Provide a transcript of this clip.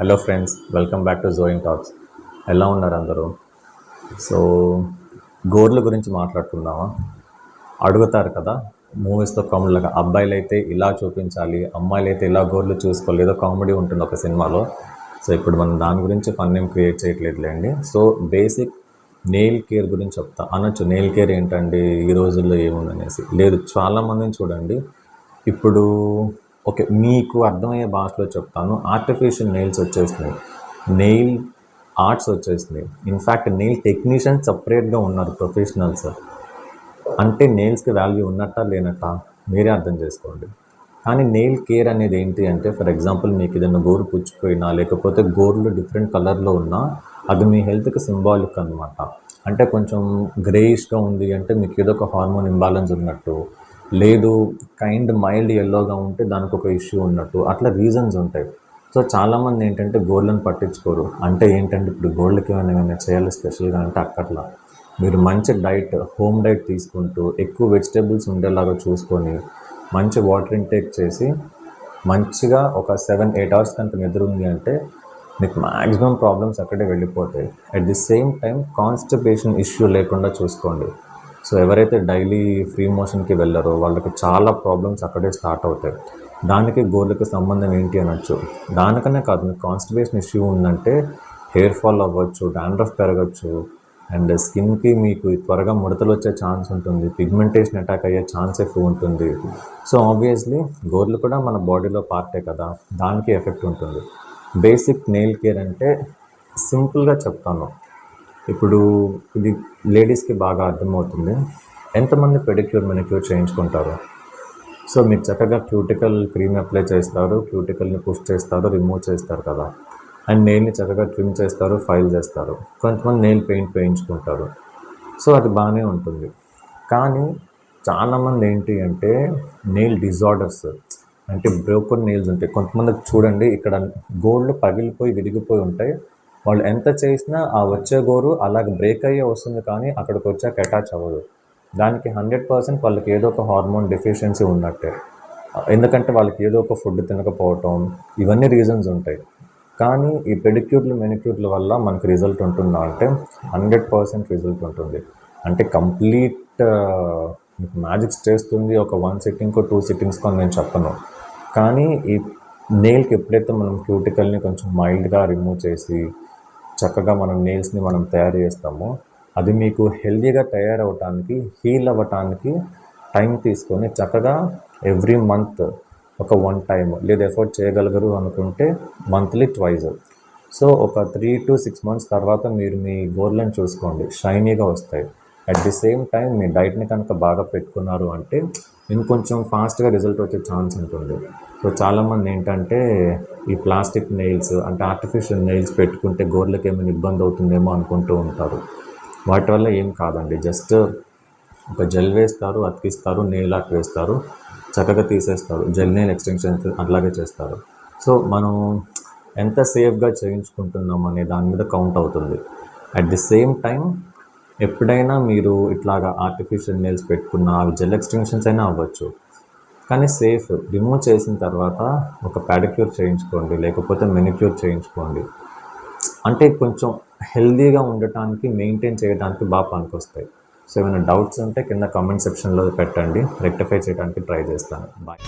Hello friends, welcome back to Joying Talks. ఎలా ఉన్నారు అందరూ? సో గోర్ల గురించి మాట్లాడుకుందామా? అడుగుతారు కదా మూవీస్లో కామెడీలాగా, అబ్బాయిలు అయితే ఇలా చూపించాలి, అమ్మాయిలు అయితే ఇలా గోర్లు చూసుకోవాలి, ఏదో కామెడీ ఉంటుంది ఒక సినిమాలో. సో ఇప్పుడు మనం దాని గురించి ఫన్ ఏం క్రియేట్ చేయట్లేదులేండి. సో బేసిక్ నెయిల్ కేర్ గురించి చెప్తా. అనొచ్చు నెయిల్ కేర్ ఏంటండి ఈ రోజుల్లో ఏముందనేసి. లేదు, చాలామందిని చూడండి ఇప్పుడు. ఓకే, మీకు అర్థమయ్యే భాషలో చెప్తాను. ఆర్టిఫిషియల్ నెయిల్స్ వచ్చేసినాయి, నెయిల్ ఆర్ట్స్ వచ్చేసినాయి. ఇన్ఫ్యాక్ట్ నెయిల్ టెక్నీషియన్స్ సపరేట్గా ఉన్నారు, ప్రొఫెషనల్స్. అంటే నెయిల్స్కి వాల్యూ ఉన్నట్టా లేనట్టా మీరే అర్థం చేసుకోండి. కానీ నెయిల్ కేర్ అనేది ఏంటి అంటే, ఫర్ ఎగ్జాంపుల్ మీకు ఏదైనా గోరు పుచ్చిపోయినా, లేకపోతే గోర్లు డిఫరెంట్ కలర్లో ఉన్నా, అది మీ హెల్త్కి సింబాలిక్ అనమాట. అంటే కొంచెం గ్రేయిష్గా ఉంది అంటే మీకు ఏదో ఒక హార్మోన్ ఇంబ్యాలెన్స్ ఉన్నట్టు, లేదు మైల్డ్ ఎల్లోగా ఉంటే దానికి ఒక ఇష్యూ ఉన్నట్టు, అట్లా రీజన్స్ ఉంటాయి. సో చాలామంది ఏంటంటే గోర్లను పట్టించుకోరు. అంటే ఏంటంటే ఇప్పుడు గోర్లకి ఏమైనా చేయాలి స్పెషల్గా అంటే అక్కట్లా. మీరు మంచి డైట్, హోమ్ డైట్ తీసుకుంటూ ఎక్కువ వెజిటేబుల్స్ ఉండేలాగా చూసుకొని మంచి వాటర్ ఇంటేక్ చేసి మంచిగా ఒక 7-8 అవర్స్ కనుక నిద్ర ఉంది అంటే మీకు మ్యాక్సిమం ప్రాబ్లమ్స్ అక్కడే వెళ్ళిపోతాయి. At the same time constipation issue లేకుండా చూసుకోండి. సో ఎవరైతే డైలీ ఫ్రీ మోషన్కి వెళ్ళారో వాళ్ళకి చాలా ప్రాబ్లమ్స్ అక్కడే స్టార్ట్ అవుతాయి. దానికి గోర్లకి సంబంధం ఏంటి అనొచ్చు. దానికనే కాదు, మీకు కాన్స్టిపేషన్ ఇష్యూ ఉందంటే హెయిర్ ఫాల్ అవ్వచ్చు, డాండ్రఫ్ పెరగచ్చు, అండ్ స్కిన్కి మీకు త్వరగా ముడతలు వచ్చే ఛాన్స్ ఉంటుంది, పిగ్మెంటేషన్ అటాక్ అయ్యే ఛాన్స్ ఎక్కువ ఉంటుంది. సో ఆబ్వియస్లీ గోర్లు కూడా మన బాడీలో పార్టే కదా, దానికి ఎఫెక్ట్ ఉంటుంది. బేసిక్ నెయిల్ కేర్ అంటే సింపుల్గా చెప్తాను. ఇప్పుడు ఇది లేడీస్కి బాగా అర్థమవుతుంది. ఎంతమంది పెడిక్యూర్ మెనిక్యూర్ చేయించుకుంటారు? సో మీరు చక్కగా క్యూటికల్ క్రీమ్ అప్లై చేస్తారు, క్యూటికల్ని పుష్ చేస్తారు, రిమూవ్ చేస్తారు కదా, అండ్ నెయిల్ని చక్కగా ట్రిమ్ చేస్తారు, ఫైల్ చేస్తారు. కొంతమంది నెయిల్ పెయింట్ వేయించుకుంటారు. సో అది బాగానే ఉంటుంది. కానీ చాలామంది ఏంటి అంటే నెయిల్ డిజార్డర్స్, అంటే బ్రోకన్ నెయిల్స్ ఉంటాయి. కొంతమందికి చూడండి, ఇక్కడ గోర్లు పగిలిపోయి విరిగిపోయి ఉంటాయి. వాళ్ళు ఎంత చేసినా ఆ వచ్చే గోరు అలాగ బ్రేక్ అయ్యే వస్తుంది, కానీ అక్కడికి వచ్చాక అటాచ్ అవ్వదు. దానికి 100% వాళ్ళకి ఏదో ఒక హార్మోన్ డెఫిషియన్సీ ఉన్నట్టే. ఎందుకంటే వాళ్ళకి ఏదో ఒక ఫుడ్ తినకపోవటం, ఇవన్నీ రీజన్స్ ఉంటాయి. కానీ ఈ పెడిక్యూర్లు మెనిక్యూర్ల వల్ల మనకు రిజల్ట్ ఉంటుందా అంటే 100% రిజల్ట్ ఉంటుంది. అంటే కంప్లీట్ మీకు మ్యాజిక్స్ చేస్తుంది ఒక 1 సిట్టింగ్కో 2 సిట్టింగ్స్కో నేను చెప్పను. కానీ ఈ నెయిల్కి ఎప్పుడైతే మనం క్యూటికల్ని కొంచెం మైల్డ్గా రిమూవ్ చేసి చక్కగా మనం నెయిల్స్ని మనం తయారు చేస్తామో, అది మీకు హెల్దీగా తయారవటానికి, హీల్ అవ్వటానికి టైం తీసుకొని చక్కగా ఎవ్రీ మంత్ ఒక 1 టైం, లేదు ఎఫర్ట్ చేయగలగరు అనుకుంటే మంత్లీ 2 సో ఒక 3 to 6 months తర్వాత మీరు మీ గోర్లను చూసుకోండి, షైనీగా వస్తాయి. అట్ ది సేమ్ టైం మీ డైట్ని కనుక బాగా పెట్టుకున్నారు అంటే ఇంకొంచెం ఫాస్ట్గా రిజల్ట్ వచ్చే ఛాన్స్ ఉంటుంది. సో చాలామంది ఏంటంటే ఈ ప్లాస్టిక్ నెయిల్స్ అంటే ఆర్టిఫిషియల్ నెయిల్స్ పెట్టుకుంటే గోర్లకి ఏమైనా ఇబ్బంది అవుతుందేమో అనుకుంటూ ఉంటారు. వాటి వల్ల ఏం కాదండి. జస్ట్ ఒక జెల్ వేస్తారు, అతికిస్తారు, నెయిల్ ఆర్ట్ వేస్తారు, చక్కగా తీసేస్తారు. జెల్ నెయిల్ ఎక్స్టెన్షన్స్ అట్లాగే చేస్తారు. సో మనం ఎంత సేఫ్గా చేయించుకుంటున్నాం అనే దాని మీద కౌంట్ అవుతుంది. అట్ ది సేమ్ టైం ఎప్పుడైనా మీరు ఇట్లాగా ఆర్టిఫిషియల్ నెయిల్స్ పెట్టుకున్న అవి జెల్ ఎక్స్టెన్షన్స్ అయినా అవ్వచ్చు, కానీ సేఫ్. రిమూవ్ చేసిన తర్వాత ఒక పెడిక్యూర్ చేయించుకోండి, లేకపోతే మెనిక్యూర్ చేయించుకోండి. అంటే కొంచెం హెల్దీగా ఉండటానికి, మెయింటైన్ చేయడానికి బాగా పనికొస్తాయి. సో ఏమైనా డౌట్స్ ఉంటే కింద కామెంట్ సెక్షన్లో పెట్టండి, రెక్టిఫై చేయడానికి ట్రై చేస్తాను. బాయ్.